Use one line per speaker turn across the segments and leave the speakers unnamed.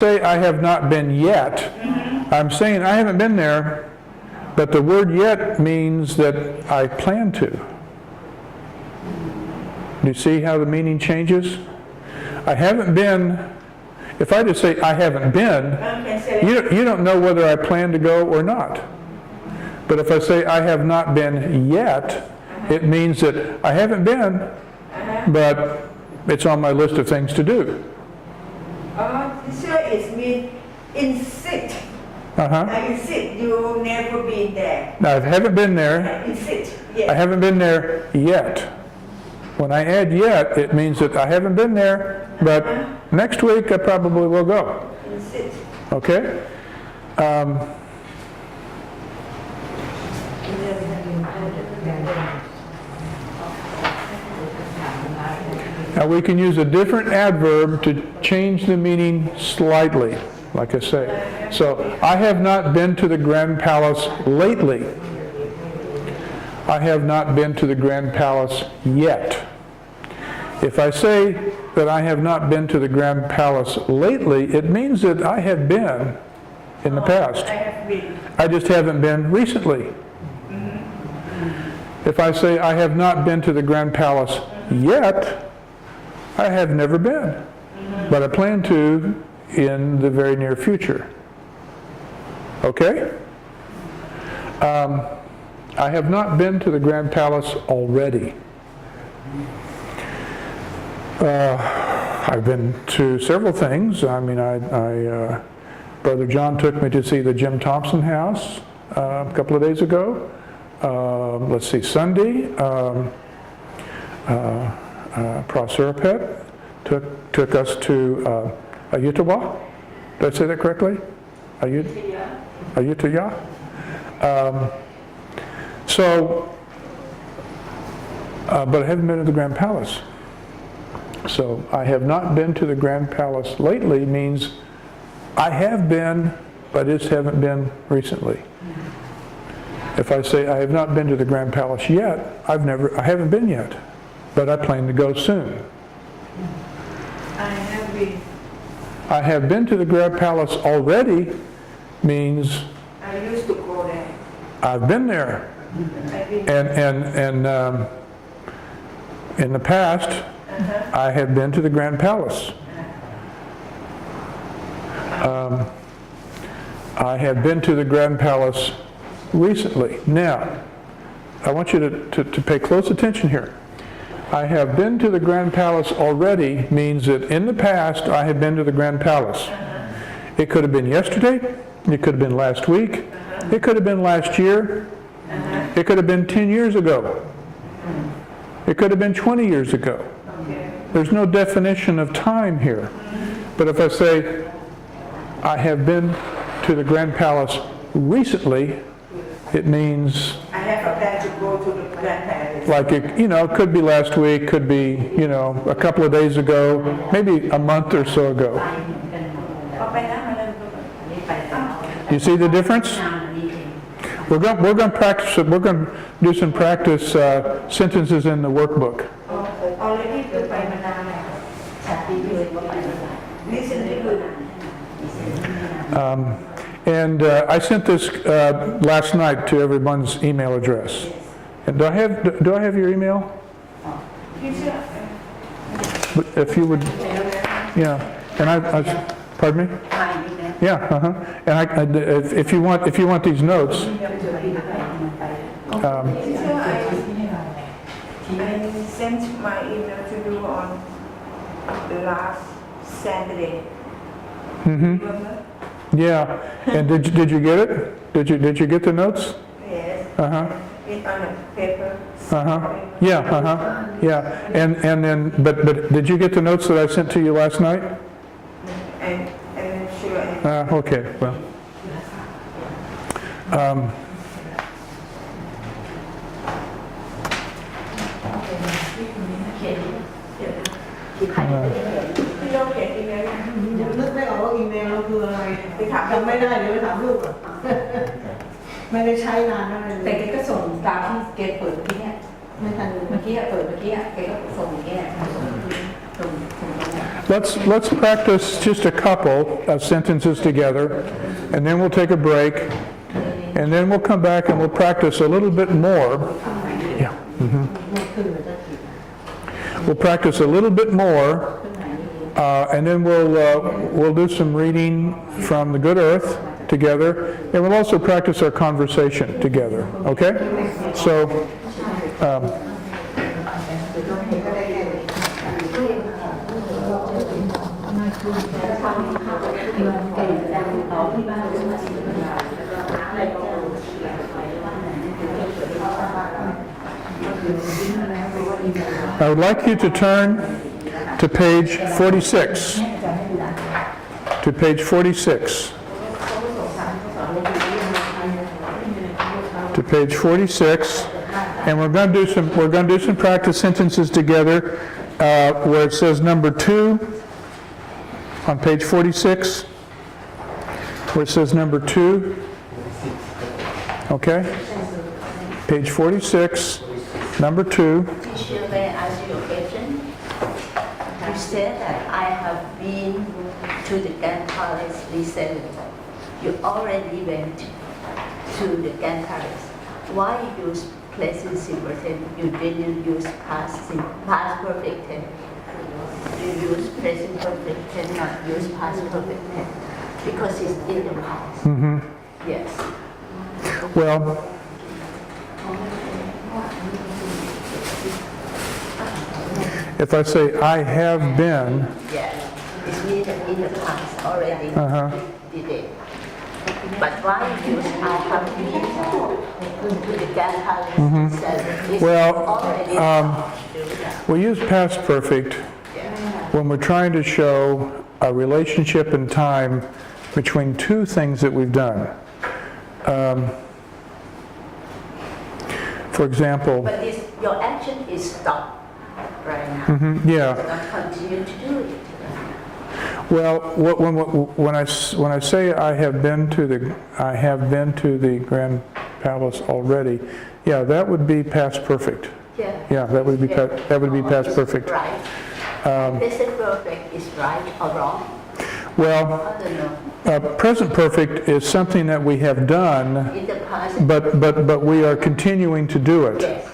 say I have not been yet, I'm saying I haven't been there, but the word yet means that I plan to. Do you see how the meaning changes? I haven't been, if I just say I haven't been, you don't know whether I plan to go or not. But if I say I have not been yet, it means that I haven't been, but it's on my list of things to do.
So it means insist. Insist, you never been there.
Now, I haven't been there.
Insist, yes.
I haven't been there yet. When I add yet, it means that I haven't been there, but next week I probably will go.
Insist.
Okay? Now we can use a different adverb to change the meaning slightly, like I say. So, I have not been to the Grand Palace lately. I have not been to the Grand Palace yet. If I say that I have not been to the Grand Palace lately, it means that I have been in the past. I just haven't been recently. If I say I have not been to the Grand Palace yet, I have never been, but I plan to in the very near future. Okay? I have not been to the Grand Palace already. I've been to several things. I mean, Brother John took me to see the Jim Thompson house a couple of days ago. Let's see, Sunday. Suraphet took us to Ayutthaya. Did I say that correctly? Ayutthaya. But I haven't been to the Grand Palace. So I have not been to the Grand Palace lately means I have been, but I just haven't been recently. If I say I have not been to the Grand Palace yet, I haven't been yet. But I plan to go soon. I have been to the Grand Palace already means
I used to go there.
I've been there. And in the past, I have been to the Grand Palace. I have been to the Grand Palace recently. Now, I want you to pay close attention here. I have been to the Grand Palace already means that in the past I have been to the Grand Palace. It could have been yesterday, it could have been last week, it could have been last year, it could have been 10 years ago, it could have been 20 years ago. There's no definition of time here. But if I say I have been to the Grand Palace recently, it means
I have a plan to go to the Grand Palace.
like it could be last week, could be a couple of days ago, maybe a month or so ago. You see the difference? We're going to practice. We're going to do some practice sentences in the workbook. And I sent this last night to everyone's email address. And do I have your email? If you would, yeah. And pardon me? Yeah. And if you want these notes.
I sent my email to you on last Saturday. Remember?
Yeah. And did you get it? Did you get the notes?
Yes. It's on a paper.
Yeah. Yeah. And then, but did you get the notes that I sent to you last night?
And sure.
Okay. Well.
ไม่ได้ใช้นานแล้วเลย
แต่แกก็ส่งตามที่แกเปิดเมื่อกี้เนี่ย
ไม่ทัน
เมื่อกี้เปิดเมื่อกี้แกก็ส่งแกส่ง
let's practice just a couple of sentences together, and then we'll take a break, and then we'll come back and we'll practice a little bit more. Yeah. We'll practice a little bit more, and then we'll do some reading from the Good Earth together, and we'll also practice our conversation together. Okay? So. I would like you to turn to page 46. To page 46. To page 46, and we're going to do some practice sentences together, where it says number 2 on page 46, where it says number 2. Okay? Page 46, number 2.
Teacher, may I ask you a question? You said that I have been to the Grand Palace recently. You already went to the Grand Palace. Why you use present simple tense? You didn't use past perfect tense. You use present perfect tense, not use past perfect tense, because it's in the past.
Mm-hmm.
Yes.
Well, if I say I have been,
Yes. It's in the past already. Did it. But why use I have been to the Grand Palace? It's
well,
already
we use past perfect when we're trying to show a relationship in time between two things that we've done. For example,
But your action is stopped right now.
yeah.
Not continue to do it.
Well, when I say I have been to the Grand Palace already, yeah, that would be past perfect. Yeah, that would be past perfect.
Right. Present perfect is right or wrong?
Well,
I don't know.
present perfect is something that we have done,
In the past,
but we are continuing to do it.
yes.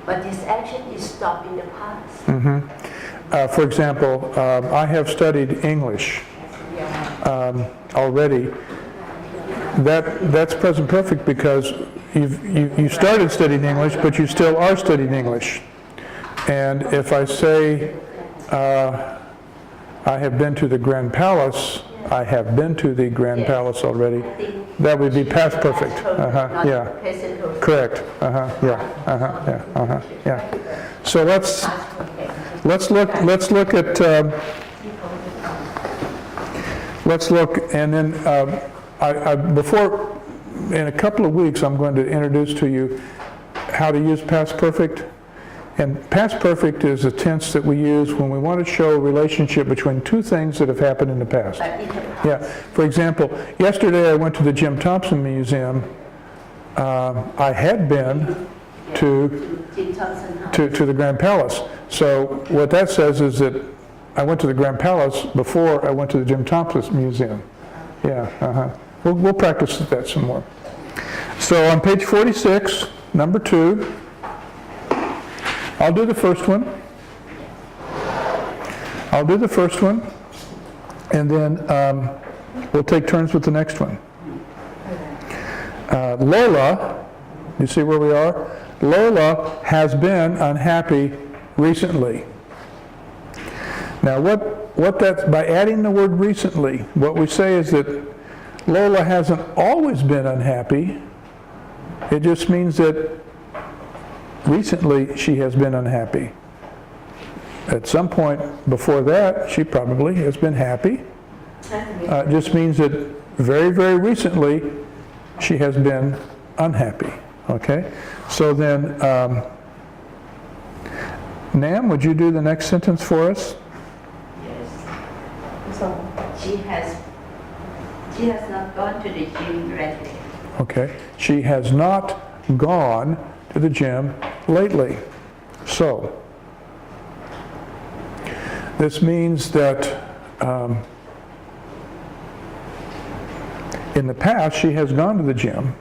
But this action is stopped in the past.
For example, I have studied English already. That's present perfect because you started studying English, but you still are studying English. And if I say I have been to the Grand Palace, I have been to the Grand Palace already, that would be past perfect.
Not
Yeah.
present perfect.
Correct. Yeah. So let's look at and then before, in a couple of weeks, I'm going to introduce to you how to use past perfect. And past perfect is a tense that we use when we want to show a relationship between two things that have happened in the past.
But in the past,
Yeah. For example, yesterday I went to the Jim Thompson Museum. I had been to
Jim Thompson House.
to the Grand Palace. So what that says is that I went to the Grand Palace before I went to the Jim Thompson Museum. Yeah. We'll practice that some more. So on page 46, number 2. I'll do the first one. And then we'll take turns with the next one. Lola, you see where we are? Lola has been unhappy recently. Now what that's, by adding the word recently, what we say is that Lola hasn't always been unhappy. It just means that recently she has been unhappy. At some point before that, she probably has been happy. It just means that very, very recently she has been unhappy. Okay? So then, Nam, would you do the next sentence for us?
Yes. So she has not gone to the gym lately.
Okay. She has not gone to the gym lately. So, This means that in the past she has gone to the gym.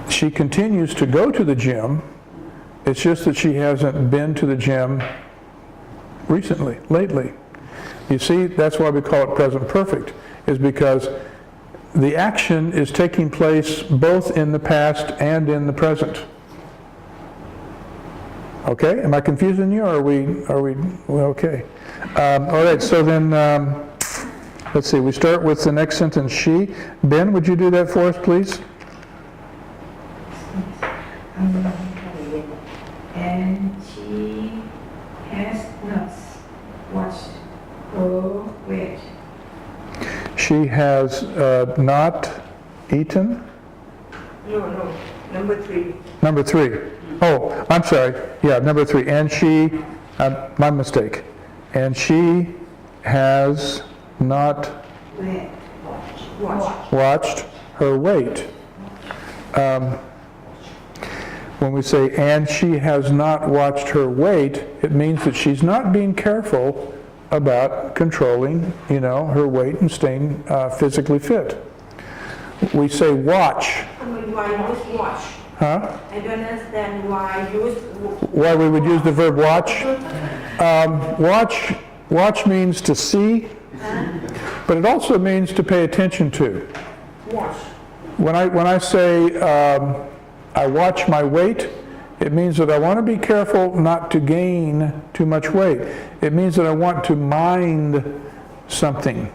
She continues to go to the gym. It's just that she hasn't been to the gym recently, lately. You see, that's why we call it present perfect, is because the action is taking place both in the past and in the present. Okay, am I confusing you, or are we well, okay? All right, so then, let's see, we start with the next sentence, she. Ben, would you do that for us, please?
And she has not watched her weight.
She has not eaten?
No, number 3.
Number 3. Oh, I'm sorry. Yeah, number 3. And she, my mistake. And she has not
Weight.
watched her weight. When we say, and she has not watched her weight, it means that she's not being careful about controlling, her weight and staying physically fit. We say watch.
Why use watch?
Huh?
I don't understand why use
Why we would use the verb watch? Watch means to see, but it also means to pay attention to.
watch.
When I say I watch my weight, it means that I want to be careful not to gain too much weight. It means that I want to mind something.